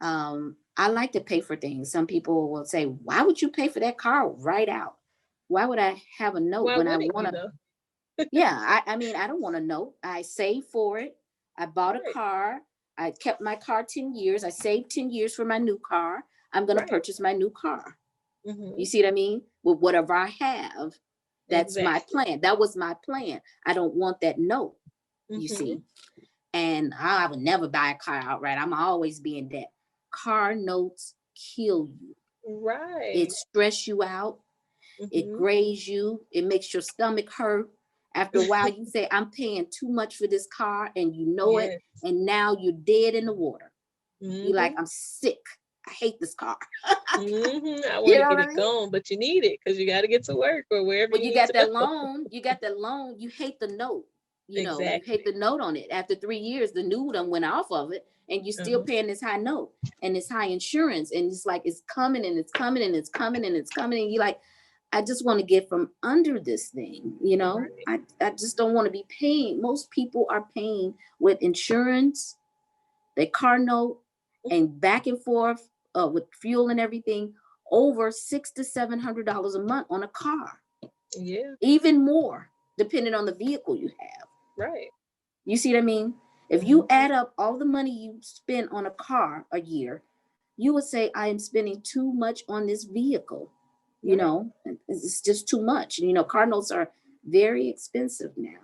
Mhm. I like to pay for things. Some people will say, why would you pay for that car right out? Why would I have a note Why when I wouldn't want you to? though? Yeah, I mean, I don't want a note. I saved for it. I bought a Right. car. I kept my car 10 years. I saved 10 years for my new car. I'm going to Right. purchase my new car. You Mhm. see what I mean? With whatever I have, that's my Exactly. plan. That was my plan. I don't want that note, you Mhm. see. And I would never buy a car outright. I'm always be in debt. Car notes kill you. It Right. stress you out. It Mhm. graze you. It makes your stomach hurt. After a while, you say, I'm paying too much for this car, and you know it. Yes. And now you're dead in the water. You're like, Mhm. I'm sick. I hate this car. Mhm. I You want to know get what I it mean? going, but you need it because you got to get to work or wherever When you you need got to go. that loan, you hate the note. You paid Exactly. the note on it. After 3 years, the new one went off of it, and you're still Uh-huh. paying this high note and this high insurance, and it's like it's coming and it's coming and it's coming and it's coming, and you're like, I just want to get from under this thing. Right. I just don't want to be paying. Most people are paying with insurance, their car note, and back and forth with fuel and everything, over $600 to $700 a month on a car, Yeah. even more, depending on the vehicle you have. Right. You see what I mean? If you Hmm. add up all the money you spend on a car a year, you would say, I am spending too much on this vehicle. Right. It's just too much. Car notes are very expensive now.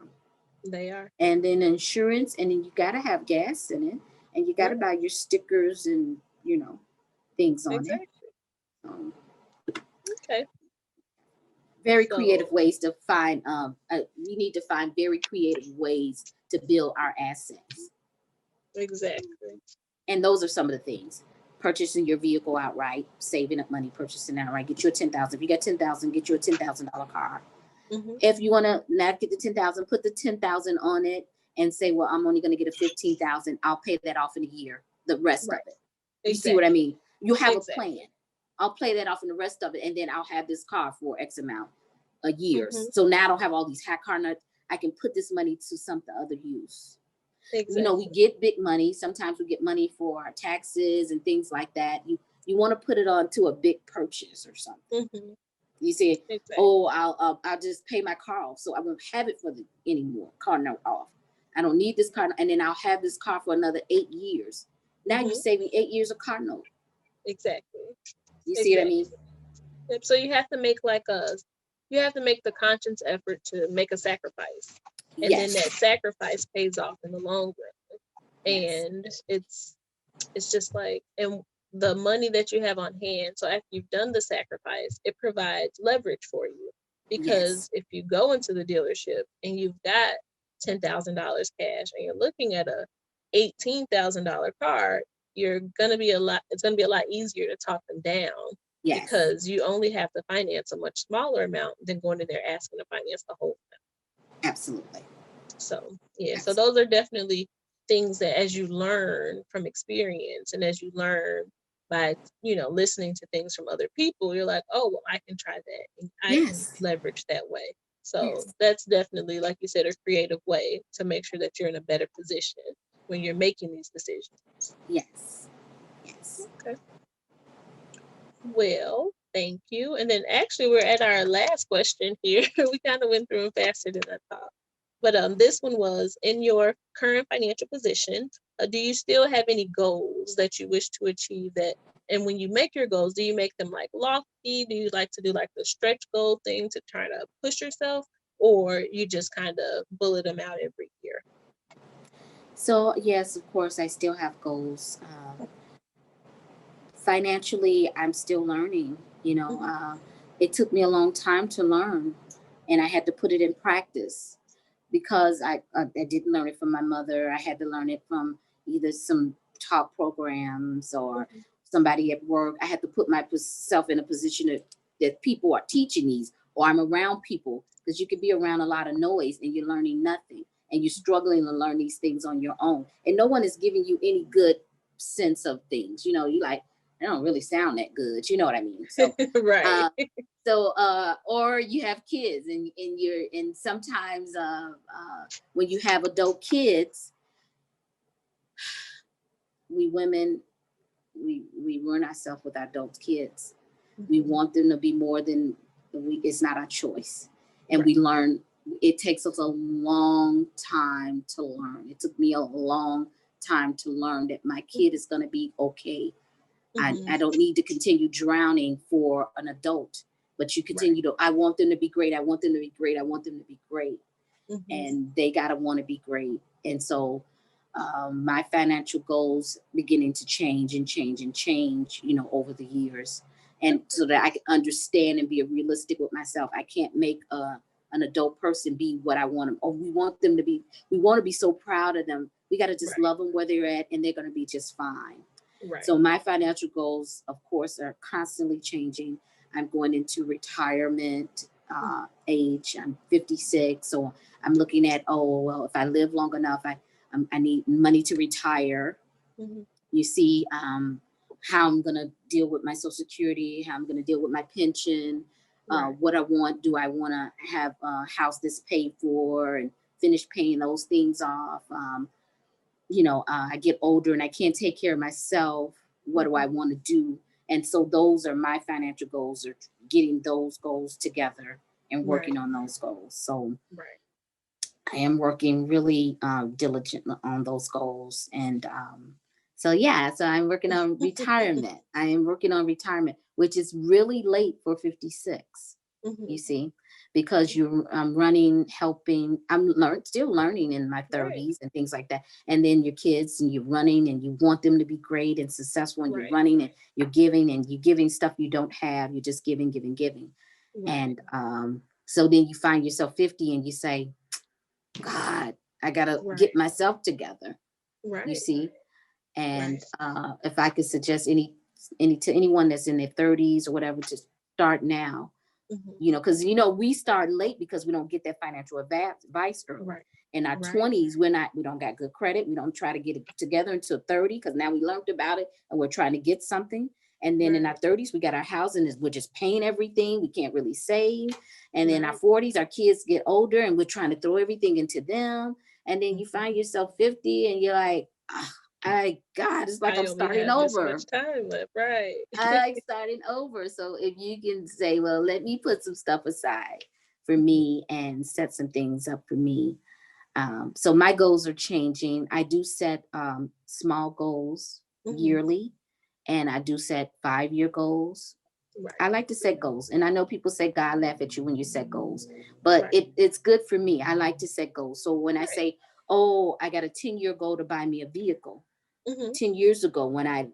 They are. And then insurance, and then you got to have gas in it, and you got to Right. buy your stickers and, things on it. Exactly. Um, Okay. very creative So ways to find, we need to find very creative ways to build our assets. exactly. And those are some of the things. Purchasing your vehicle outright, saving up money, purchasing outright. Get you a 10,000. If you got 10,000, get you a $10,000 car. Hmm. If you want to not get the 10,000, put the 10,000 on it and say, well, I'm only going to get a 15,000. I'll pay that off in a year. The rest of Right. it. You see what I Exactly. mean? You have a plan. Exactly. I'll pay that off in the rest of it, and then I'll have this car for X amount of years. Hmm. So now I don't have all these high car notes. I can put this money to some other use. We Exactly. get big money. Sometimes we get money for our taxes and things like that. You want to put it on to a big purchase or something. Hmm. You say, Exactly. oh, I'll just pay my car off, so I won't have it for the anymore. Car note off. I don't need this car, and then I'll have this car for another 8 years. Now you're Hmm. saving 8 years of car note. Exactly. You see what I mean? Exactly. Yep. So you have to make you have to make the conscious effort to make a sacrifice, and then that Yes, sacrifice pays off in the long run. yes, And it's just like, and the money that you have on hand, so after you've done the sacrifice, it provides leverage for you, yes, because if you go into the dealership and you've got $10,000 cash and you're looking at a $18,000 car, it's gonna be a lot easier to talk them down, yes, because you only have to finance a much smaller amount than going in there asking to finance the whole. absolutely, So, yeah, so absolutely. those are definitely things that, as you learn from experience and as you learn by, listening to things from other people, you're like, oh, well, I can try that and I can Yes, leverage that way. So yes, that's definitely, like you said, a creative way to make sure that you're in a better position when you're making these decisions. yes, yes. Okay. Well, thank you. And then actually, we're at our last question here. We kind of went through them faster than I thought. But this one was, in your current financial position, do you still have any goals that you wish to achieve that? And when you make your goals, do you make them like lofty? Do you like to do like the stretch goal thing to try to push yourself? Or you just kind of bullet them out every year? So yes, of course, I still have goals. Financially, I'm still learning. Hmm. It took me a long time to learn, and I had to put it in practice because I didn't learn it from my mother. I had to learn it from either some talk programs or Hmm. somebody at work. I had to put myself in a position that people are teaching these, or I'm around people, because you could be around a lot of noise and you're learning nothing, and you're struggling to learn these things on your own, and no one is giving you any good sense of things. You like, they don't really sound that good. You know what I mean? So Right. uh, or you have kids, and sometimes when you have adult kids, we women, we ruin ourselves with our adult kids. We Hmm. want them to be more than it's not our choice, and Right. we learn. It takes us a long time to learn. It took me a long time to learn that my kid is going to be okay. I Hmm. don't need to continue drowning for an adult, but you Right. continue to, I want them to be great. I want them to be great. I want them to be great. Hmm. And they got to want to be great. And so my financial goals beginning to change and change and change, over the years. And so that I can understand and be realistic with myself. I can't make an adult person be what I want them. Or we want them to be, we want to be so proud of them. We got to just Right. love them where they're at, and they're going to be just fine. Right. So my financial goals, of course, are constantly changing. I'm going into retirement. age. I'm 56, so I'm looking at, oh well, if I live long enough, I need money to retire. Mhm. You see, how I'm gonna deal with my Social Security, how I'm gonna deal with my pension, Right. what I want. Do I want to have a house that's paid for and finish paying those things off? I get older and I can't take care of myself. What do I Mhm. want to do? And so those are my financial goals, are getting those goals together and Right. working on those goals. So Right. I am working really diligent on those goals. And so, yeah, so I'm working on retirement. I am working on retirement, which is really late for 56, you Mhm. see, because you're running, helping. Still learning in my Right. 30s and things like that. And then your kids, and you're running and you want them to be great and successful, and you're Right. running and you're giving stuff you don't have. You're just giving, giving, giving. Right. And so then you find yourself 50 and you say, God, I gotta get Right. myself together, you Right. see. And Right. if I could suggest any to anyone that's in their 30s or whatever, to start now, Mhm. because we start late because we don't get that financial advice early. Right. In our Right. 20s, we don't got good credit. We don't try to get it together until 30, because now we learned about it and we're trying to get something. And then in our Right. 30s, we got our housing, we're just paying everything. We can't really save. And then our Right. 40s, our kids get older and we're trying to throw everything into them. And then you Mhm. find yourself 50 and you're like, "Ah, God, it's like I I'm only starting have this over. much time left. Right. I like starting over." So if you can say, well, let me put some stuff aside for Mhm. me and set some things up for me. So my goals are changing. I do set small goals Mhm. yearly, and I do set 5-year goals. Right. I like to set goals, and I know people say God laugh at you when you set goals, but Right. it's good for me. I like to set goals. So when I Right. say, oh, I got a 10-year goal to buy me a vehicle, Mhm. 10 years ago when I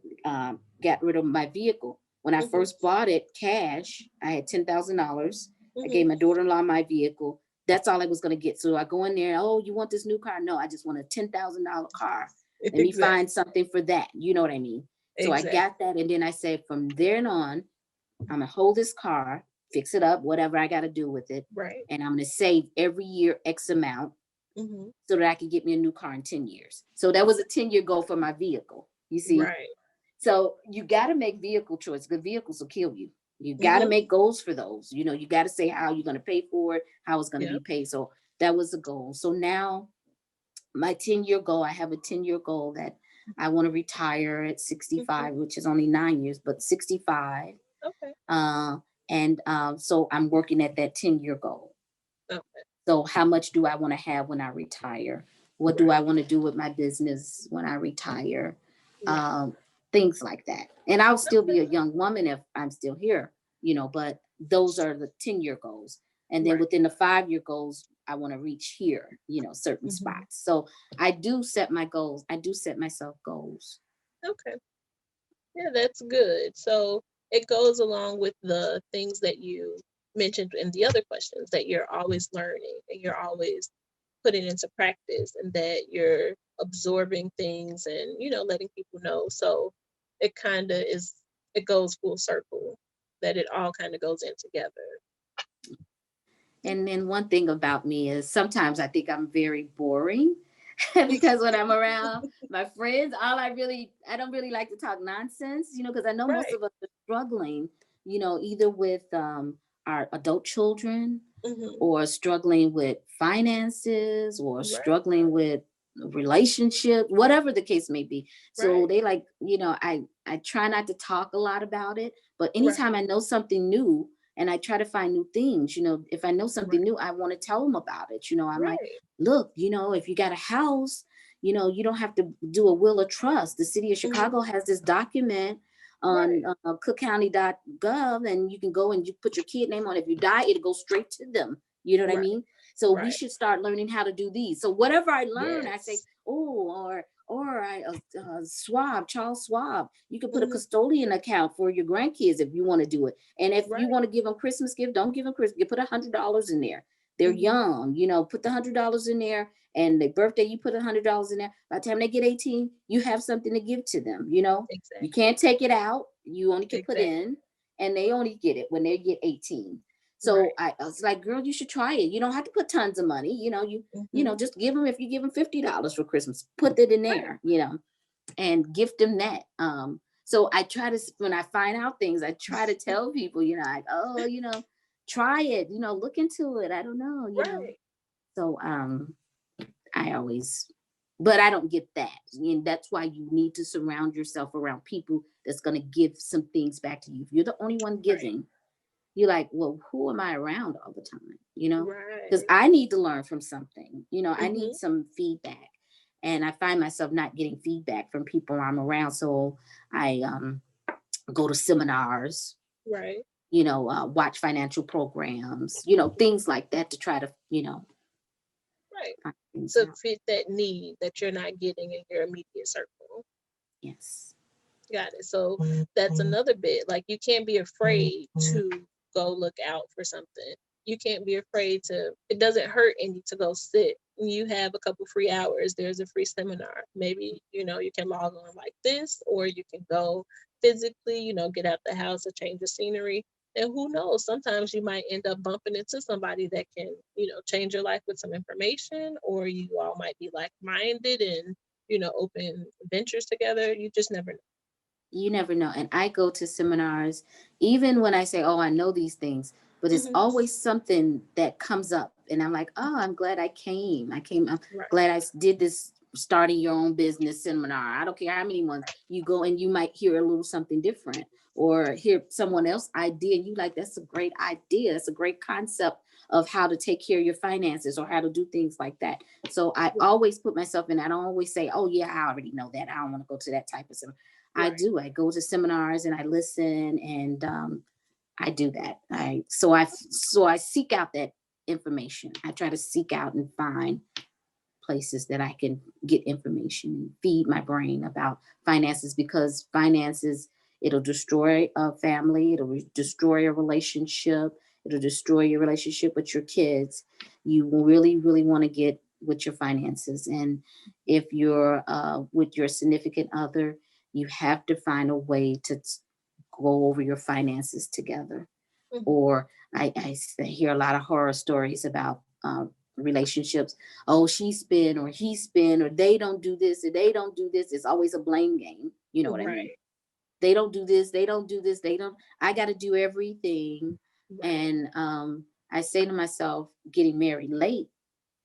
got rid of my vehicle. When I Mhm. first bought it cash, I had $10,000. I Mhm. gave my daughter-in-law my vehicle. That's all I was going to get. So I go in there, oh, you want this new car? No, I just want a $10,000 car. Let me Exactly. find something for that. You know what I mean? So I Exactly. got that. And then I said, from there on, I'm going to hold this car, fix it up, whatever I got to do with it. Right. And I'm going to save every year X amount Mhm. so that I can get me a new car in 10 years. So that was a 10-year goal for my vehicle. You see? Right. So you got to make vehicle choice. Good vehicles will kill you. You got to Mhm. make goals for those. You got to say how you're going to pay for it, how it's going to be Yep. paid. So that was a goal. So now my 10-year goal, I have a 10-year goal that I want to retire at Mhm. 65, which is only 9 years, but 65. Okay. Uh, and so I'm working at that 10-year goal. Okay. So how much do I want to have when I retire? What do Right. I want to do with my business when I retire? Right. Um, Things like that. And I'll still Okay. be a young woman if I'm still here, but those are the 10-year goals. And then Right. within the 5-year goals, I want to reach here, certain Mhm. spots. So I do set my goals. I do set myself goals. Okay. Yeah, that's good. So it goes along with the things that you mentioned in the other questions, that you're always learning and you're always putting into practice, and that you're absorbing things and, letting people know. So it kind of it goes full circle, that it all kind of goes in together. And then one thing about me is sometimes I think I'm very boring because when I'm around my friends, I don't really like to talk nonsense, because I know most Right. of us are struggling, either with our adult children, Hmm. or struggling with finances, or Right. struggling with relationship, whatever the case may be. So Right. they like, I try not to talk a lot about it, but Right. anytime I know something new, and I try to find new things, if I know something Right. new, I want to tell them about it. I might Right. look, if you got a house, you don't have to do a will of trust. The city of Hmm. Chicago has this document on Right. cookcounty.gov, and you can go and you put your kid name on. If you die, it'll go straight to them. You know what I Right. mean? So we Right. should start learning how to do these. So whatever I learn, I say, Yes. oh, or I Charles Schwab. You can put a Hmm. custodian account for your grandkids if you want to do it. And if you Right. want to give them Christmas gift, don't give them Christmas. You put $100 in there. They're Hmm. young, put the $100 in there. And their birthday, you put $100 in there. By the time they get 18, you have something to give to them. You Exactly. can't take it out. You only can put Exactly. in, and they only get it when they get 18. So I was like, girl, you should try it. You don't have to put tons of money. Just give them, if you give them $50 for Christmas, put it in Right. there, and gift them that. So I try to, when I find out things, I try to tell people, like, oh, try it, look into it. I don't know. Right. So I always, but I don't get that. And that's why you need to surround yourself around people that's going to give some things back to you. If you're the only one Right. giving, you're like, well, who am I around all the time? Because Right. I need to learn from something. I need Mm-hmm. some feedback. And I find myself not getting feedback from people I'm around. So I go to seminars, Right. watch financial programs, things like that to try to, Right. find things To out. fit that need that you're not getting in your immediate circle. Yes. Got it. So that's another bit. Like you can't be afraid to go look out for something. You can't be afraid to, it doesn't hurt any to go sit. When you have a couple free hours, there's a free seminar. Maybe, you can log on like this, or you can go physically, get out the house, a change of scenery. And who knows, sometimes you might end up bumping into somebody that can, change your life with some information, or you all might be like-minded and, open ventures together. You just never know. You never know. And I go to seminars, even when I say, oh, I know these things, but it's Mhm. always something that comes up. And I'm like, oh, I'm glad I came. I'm Right. glad did this starting your own business seminar. I don't care how many ones you go, and you might hear a little something different, or hear someone else idea. And you like, that's a great idea. That's a great concept of how to take care of your finances or how to do things like that. So I Right. always put myself in. I don't always say, oh yeah, I already know that. I don't want to go to that type of seminar. I Right. do. I go to seminars and I listen, and I do that. So I seek out that information. I try to seek out and find places that I can get information and feed my brain about finances, because finances, it'll destroy a family, destroy a relationship, it'll destroy your relationship with your kids. You really, really want to get with your finances. And if you're with your significant other, you have to find a way to go over your finances together. Mhm. Or hear a lot of horror stories about relationships. Oh, she spin or he spin, or they don't do this or they don't do this. It's always a blame game. You know what I mean? Right. They don't do this. They don't do this. They don't. I got to do everything. Right. And I say to myself, getting married late,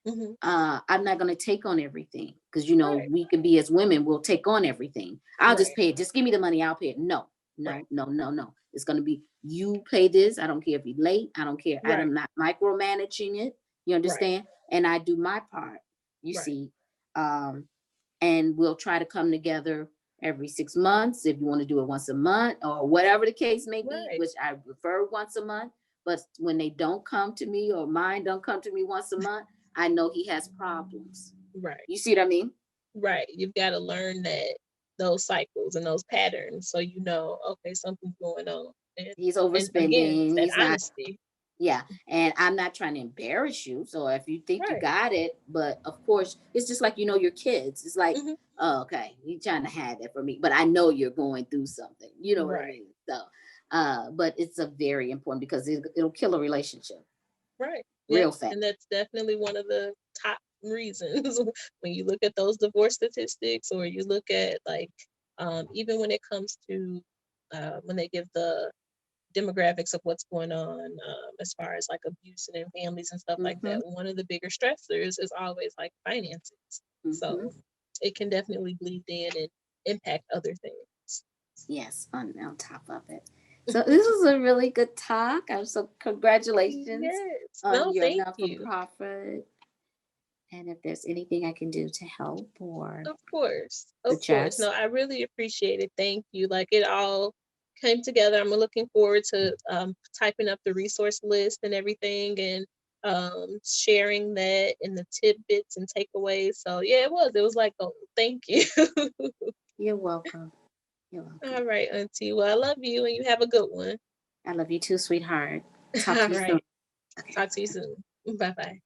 Mhm. I'm not going to take on everything, because Right. we can be, as women, we'll take on everything. I'll just Right. pay it. Just give me the money. I'll pay it. No, Right. no, no, no, no. It's going to be, you pay this. I don't care if you're late. I don't care. Right. I'm not micromanaging it. You Right. understand? And I do my part. You Right. see, and we'll try to come together every 6 months, if you want to do it once a month or whatever the case may be, Right. which I prefer once a month. But when they don't come to me, or mine don't come to me once a month, I know he has problems. Right. You see what I mean? Right. You've got to learn that those cycles and those patterns, so okay, something's going on. He's And again, it's overspending. that He's not. honesty. Yeah. And I'm not trying to embarrass you. So if you think you Right. got it, but of course, it's just like, your kids. It's like, Mhm. oh, okay, you're trying to hide that from me, but I know you're going through something. You know what I Right. mean? So, but it's a very important, because it'll kill a relationship Right. Yep. real fast. And that's definitely one of the top reasons when you look at those divorce statistics, or you look at even when it comes to when they give the demographics of what's going on as far as like abuse in families and stuff like that. Mm-hmm. One of the bigger stressors is always like finances. Mm-hmm. So it can definitely bleed in and impact other things. Yes, on top of it. So this was a really good talk. I'm so congratulations Yes. on No, your thank you. non-for-profit. And if there's anything I can do to help or Of course. Of course. No, suggest, I really appreciate it. Thank you. Like it all came together. I'm looking forward to typing up the resource list and everything, and sharing that and the tidbits and takeaways. So yeah, it was like, oh, thank you. you're welcome. You're All welcome. right, Auntie. Well, I love you and you have a good one. I love you too, sweetheart. Talk All to you soon. right. Okay. Talk to you soon. Bye bye.